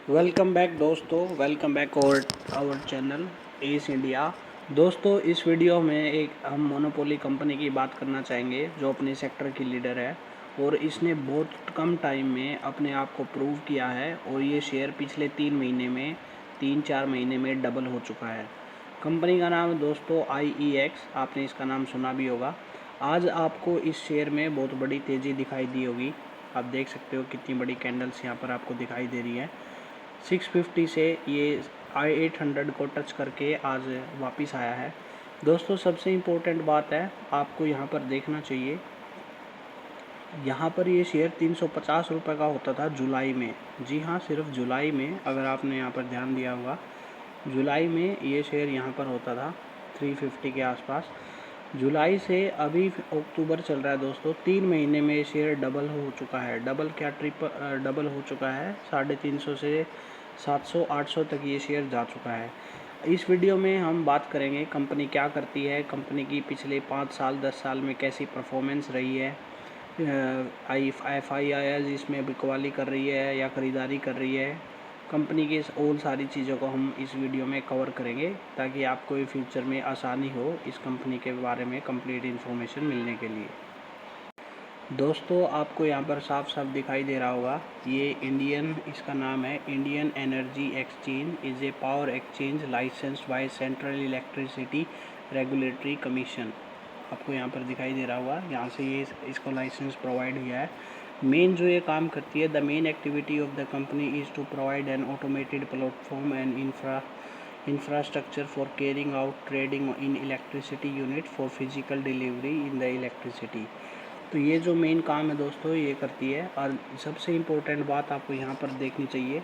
Welcome back दोस्तों, welcome back our channel S India. दोस्तों, इस वीडियो में हम मोनोपोली कंपनी की बात करना चाहेंगे जो अपने सेक्टर की लीडर है और इसने बहुत कम टाइम में अपने आप को प्रूव किया है और ये शेयर पिछले 3 महीने में डबल हो चुका है। कंपनी का नाम है दोस्तों IEX, आपने इसका नाम सुना भी होगा। आज आपको इस शेयर में बहुत बड़ी तेज़ी दिखाई दी होगी। आप देख सकते हो कितनी बड़ी कैंडल्स यहाँ पर आपको दिखाई दे रही है। 650 से ये I800 को टच करके आज वापस आया है। दोस्तों, सबसे इम्पोर्टेंट बात है आपको यहाँ पर देखना चाहिए, यहाँ पर ये शेयर 350 रुपये का होता था जुलाई में। जी हाँ, सिर्फ जुलाई में, अगर आपने यहाँ पर ध्यान दिया होगा, जुलाई में ये शेयर यहाँ पर होता था 350 के आसपास। जुलाई से अभी अक्टूबर चल रहा है दोस्तों, 3 महीने में ये शेयर डबल हो चुका है। डबल क्या, डबल हो चुका है। 350 से 700 800 तक ये शेयर जा चुका है। इस वीडियो में हम बात करेंगे कंपनी क्या करती है, कंपनी की पिछले 5 साल 10 साल में कैसी परफॉर्मेंस रही है, FIIs इसमें बिकवाली कर रही है या ख़रीदारी कर रही है। कंपनी की और सारी चीज़ों को हम इस वीडियो में कवर करेंगे ताकि आपको फ्यूचर में आसानी हो इस कंपनी के बारे में कंप्लीट इन्फॉर्मेशन मिलने के लिए। दोस्तों, आपको यहाँ पर साफ साफ दिखाई दे रहा होगा, ये इसका नाम है Indian energy exchange is a power exchange licensed by central electricity regulatory commission. आपको यहाँ पर दिखाई दे रहा होगा, यहाँ से ये इसको लाइसेंस प्रोवाइड हुआ है। मेन जो ये काम करती है, the main activity of the company is to provide an automated platform and infrastructure for carrying out trading in electricity unit for physical delivery in the electricity। तो ये जो मेन काम है दोस्तों ये करती है। और सबसे इम्पोर्टेंट बात आपको यहाँ पर देखनी चाहिए,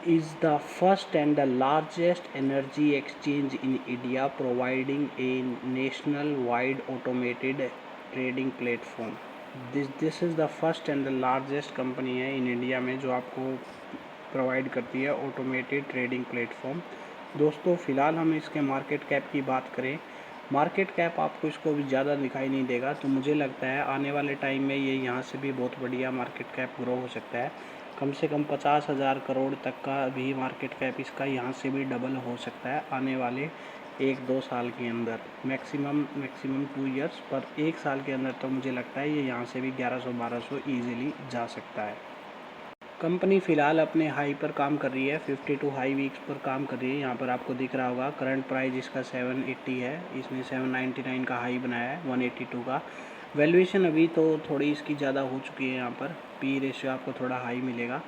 is the first and the largest energy exchange in India providing A national wide automated trading platform. This is the first and the largest company है इन इंडिया में जो आपको प्रोवाइड करती है ऑटोमेटेड ट्रेडिंग प्लेटफॉर्म। दोस्तों, फ़िलहाल हम इसके मार्केट कैप की बात करें, मार्केट कैप आपको इसको भी ज़्यादा दिखाई नहीं देगा, तो मुझे लगता है आने वाले टाइम में ये यहाँ से भी बहुत बढ़िया मार्केट कैप ग्रो हो सकता है। कम से कम 50,000 करोड़ तक का भी मार्केट कैप इसका यहाँ से भी डबल हो सकता है आने वाले 1-2 साल के अंदर। मैक्सिमम 2 इयर्स, पर 1 साल के अंदर तो मुझे लगता है ये यहाँ से भी 1100-1200 ईजिली जा सकता है। कंपनी फ़िलहाल अपने हाई पर काम कर रही है, 52 हाई वीक्स पर काम कर रही है। यहाँ पर आपको दिख रहा होगा करंट प्राइस इसका 780 है, इसने 799 का हाई बनाया है 182 का। वैल्यूएशन अभी तो थोड़ी इसकी ज़्यादा हो चुकी है, यहाँ पर पी रेशियो आपको थोड़ा हाई मिलेगा।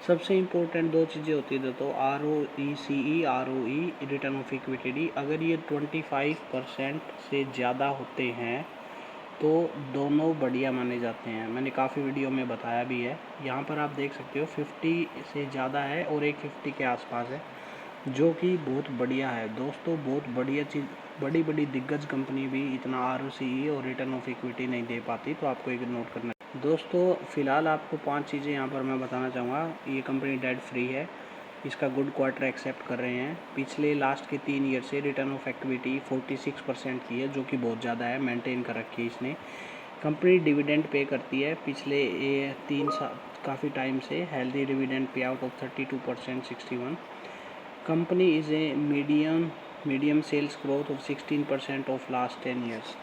सबसे इम्पोर्टेंट 2 चीज़ें होती है दोस्तों, ROECE, ROE, return of equity. अगर ये 25% से ज़्यादा होते हैं तो दोनों बढ़िया माने जाते हैं। मैंने काफ़ी वीडियो में बताया भी है। यहाँ पर आप देख सकते हो 50 से ज़्यादा है और एक 50 के आसपास है, जो कि बहुत बढ़िया है दोस्तों। बहुत बढ़िया चीज़, बड़ी बड़ी दिग्गज कंपनी भी इतना ROCE और रिटर्न ऑफ इक्विटी नहीं दे पाती, तो आपको एक नोट करना है। दोस्तों, फ़िलहाल आपको 5 चीज़ें यहाँ पर मैं बताना चाहूँगा। ये कंपनी डेट फ्री है, इसका गुड क्वार्टर एक्सेप्ट कर रहे हैं। पिछले लास्ट के 3 ईयर से रिटर्न ऑफ इक्विटी 46% की है, जो कि बहुत ज़्यादा है, मेंटेन कर रखी है इसने। कंपनी डिविडेंड पे करती है पिछले 3 साल काफ़ी टाइम से, healthy dividend pay out of 32%, 61। Company is a medium sales growth of 16% of last 10 years.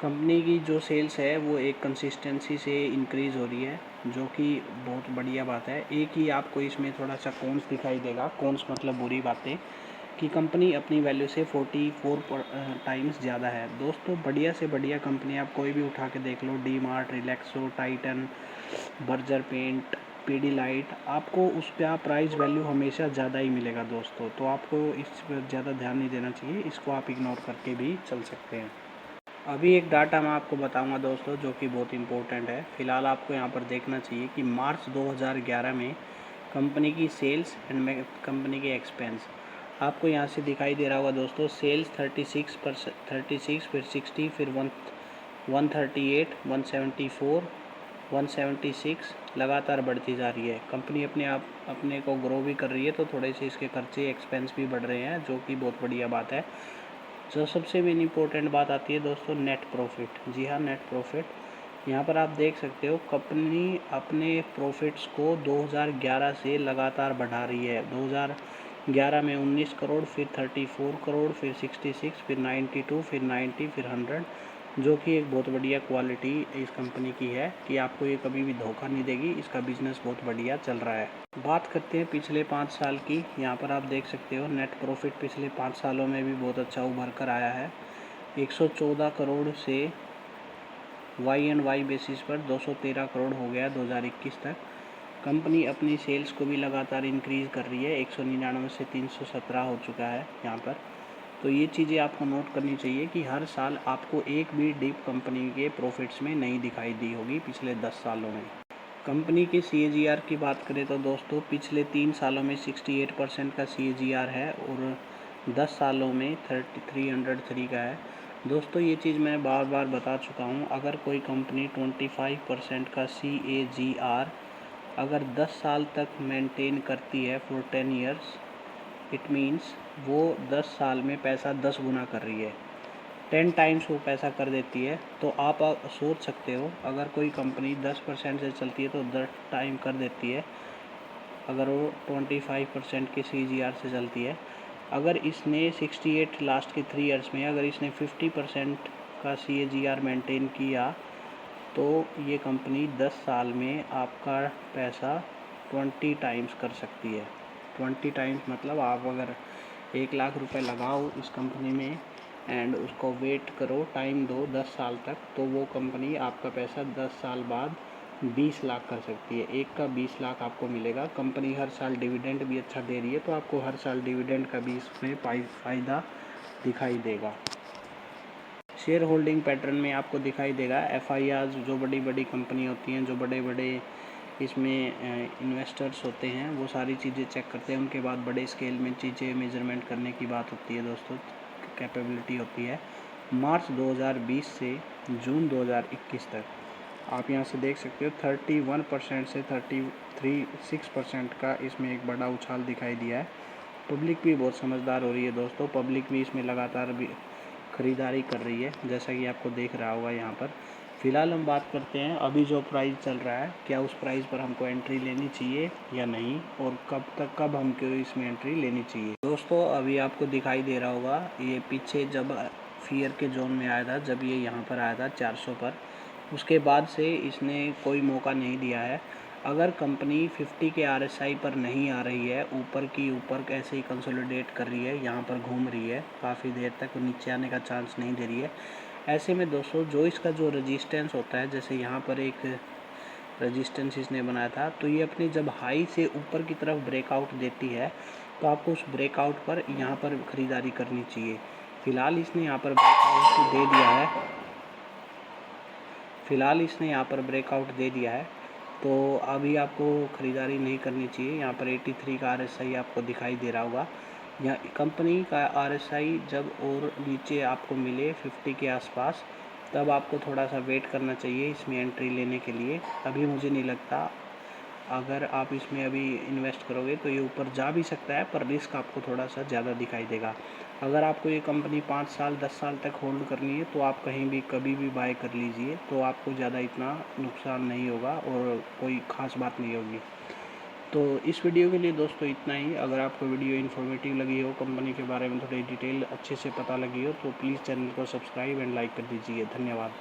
Company की जो सेल्स है वो एक कंसिस्टेंसी से इंक्रीज़ हो रही है, जो कि बहुत बढ़िया बात है। एक ही आपको इसमें थोड़ा सा कॉन्स दिखाई देगा, कॉन्स मतलब बुरी बातें, कि कंपनी अपनी वैल्यू से 44 टाइम्स ज़्यादा है। दोस्तों, बढ़िया से बढ़िया कंपनी आप कोई भी उठा के देख लो, DMart, Relaxo, Titan, Berger paint, Pidilite, आपको उस पर प्राइस वैल्यू हमेशा ज़्यादा ही मिलेगा दोस्तों। तो आपको इस पर ज़्यादा ध्यान नहीं देना चाहिए, इसको आप इग्नोर करके भी चल सकते हैं। अभी एक डाटा मैं आपको बताऊंगा दोस्तों, जो कि बहुत इंपॉर्टेंट है। फ़िलहाल आपको यहाँ पर देखना चाहिए कि मार्च 2011 में कंपनी की सेल्स एंड कंपनी के एक्सपेंस आपको यहाँ से दिखाई दे रहा होगा दोस्तों। सेल्स 36, फिर 60, फिर 138, 174, 176 लगातार बढ़ती जा रही है। कंपनी अपने को ग्रो भी कर रही है, तो थोड़े से इसके खर्चे एक्सपेंस भी बढ़ रहे हैं, जो कि बहुत बढ़िया बात है। जो सबसे मेन इम्पोर्टेंट बात आती है दोस्तों, नेट प्रॉफिट। जी हाँ, नेट प्रॉफिट। यहाँ पर आप देख सकते हो कंपनी अपने प्रॉफिट्स को 2011 से लगातार बढ़ा रही है। 2011 में 19 करोड़, फिर 34 करोड़, फिर 66, फिर 92, फिर 90, फिर 100, जो कि एक बहुत बढ़िया क्वालिटी इस कंपनी की है कि आपको ये कभी भी धोखा नहीं देगी। इसका बिजनेस बहुत बढ़िया चल रहा है। बात करते हैं पिछले 5 साल की। यहाँ पर आप देख सकते हो नेट प्रॉफिट पिछले 5 सालों में भी बहुत अच्छा उभर कर आया है। 114 करोड़ से YoY बेसिस पर 213 करोड़ हो गया 2021 तक। कंपनी अपनी सेल्स को भी लगातार इंक्रीज़ कर रही है। 199 से 317 हो चुका है यहाँ पर। तो ये चीज़ें आपको नोट करनी चाहिए कि हर साल आपको एक भी डिप कंपनी के प्रॉफिट्स में नहीं दिखाई दी होगी पिछले 10 सालों में। कंपनी के CAGR की बात करें तो दोस्तों पिछले 3 सालों में 68% का CAGR है और 10 सालों में 303 का है। दोस्तों ये चीज़ मैं बार बार बता चुका हूँ, अगर कोई कंपनी 25% का CAGR अगर 10 साल तक मेंटेन करती है फॉर 10 ईयर्स, इट मीन्स वो 10 साल में पैसा 10 गुना कर रही है, 10 टाइम्स वो पैसा कर देती है। तो आप सोच सकते हो अगर कोई कंपनी 10% से चलती है तो 10 टाइम कर देती है अगर वो 25% के CAGR से चलती है। अगर इसने 68 लास्ट के 3 ईयर्स में अगर इसने 50% का CAGR मेंटेन किया तो ये कंपनी 10 साल में आपका पैसा 20 टाइम्स कर सकती है। 20 टाइम्स मतलब आप अगर 1 लाख रुपए लगाओ इस कंपनी में एंड उसको वेट करो, टाइम दो 10 साल तक, तो वो कंपनी आपका पैसा 10 साल बाद 20 लाख कर सकती है। एक का 20 लाख आपको मिलेगा। कंपनी हर साल डिविडेंड भी अच्छा दे रही है तो आपको हर साल डिविडेंड का भी इसमें फ़ायदा दिखाई देगा। शेयर होल्डिंग पैटर्न में आपको दिखाई देगा FIRs, जो बड़ी बड़ी कंपनी होती हैं, जो बड़े बड़े इसमें इन्वेस्टर्स होते हैं, वो सारी चीज़ें चेक करते हैं। उनके बाद बड़े स्केल में चीज़ें मेजरमेंट करने की बात होती है दोस्तों, कैपेबिलिटी होती है। मार्च 2020 से जून 2021 तक आप यहाँ से देख सकते हो 31% से 36% का इसमें एक बड़ा उछाल दिखाई दिया है। पब्लिक भी बहुत समझदार हो रही है दोस्तों, पब्लिक भी इसमें लगातार भी ख़रीदारी कर रही है, जैसा कि आपको देख रहा होगा यहाँ पर। फ़िलहाल हम बात करते हैं अभी जो प्राइस चल रहा है, क्या उस प्राइस पर हमको एंट्री लेनी चाहिए या नहीं, और कब हमको इसमें एंट्री लेनी चाहिए। दोस्तों अभी आपको दिखाई दे रहा होगा ये पीछे जब फियर के जोन में आया था, जब ये यहाँ पर आया था 400 पर, उसके बाद से इसने कोई मौका नहीं दिया है। अगर कंपनी 50 के RSI पर नहीं आ रही है, ऊपर की ऊपर ऐसे ही कंसोलिडेट कर रही है, यहाँ पर घूम रही है काफ़ी देर तक, नीचे आने का चांस नहीं दे रही है, ऐसे में दोस्तों जो इसका जो रेजिस्टेंस होता है, जैसे यहाँ पर एक रेजिस्टेंस इसने बनाया था, तो ये अपनी जब हाई से ऊपर की तरफ ब्रेकआउट देती है तो आपको उस ब्रेकआउट पर यहाँ पर ख़रीदारी करनी चाहिए। फ़िलहाल इसने यहाँ पर ब्रेकआउट दे दिया है, तो अभी आपको ख़रीदारी नहीं करनी चाहिए। यहाँ पर 83 का RSI आपको दिखाई दे रहा होगा। यहाँ कंपनी का RSI जब और नीचे आपको मिले 50 के आसपास, तब आपको थोड़ा सा वेट करना चाहिए इसमें एंट्री लेने के लिए। अभी मुझे नहीं लगता अगर आप इसमें अभी इन्वेस्ट करोगे तो ये ऊपर जा भी सकता है, पर रिस्क आपको थोड़ा सा ज़्यादा दिखाई देगा। अगर आपको ये कंपनी 5 साल 10 साल तक होल्ड करनी है तो आप कहीं भी कभी भी बाय कर लीजिए, तो आपको ज़्यादा इतना नुकसान नहीं होगा और कोई ख़ास बात नहीं होगी। तो इस वीडियो के लिए दोस्तों इतना ही। अगर आपको वीडियो इन्फॉर्मेटिव लगी हो, कंपनी के बारे में थोड़ी डिटेल अच्छे से पता लगी हो, तो प्लीज़ चैनल को सब्सक्राइब एंड लाइक कर दीजिए। धन्यवाद।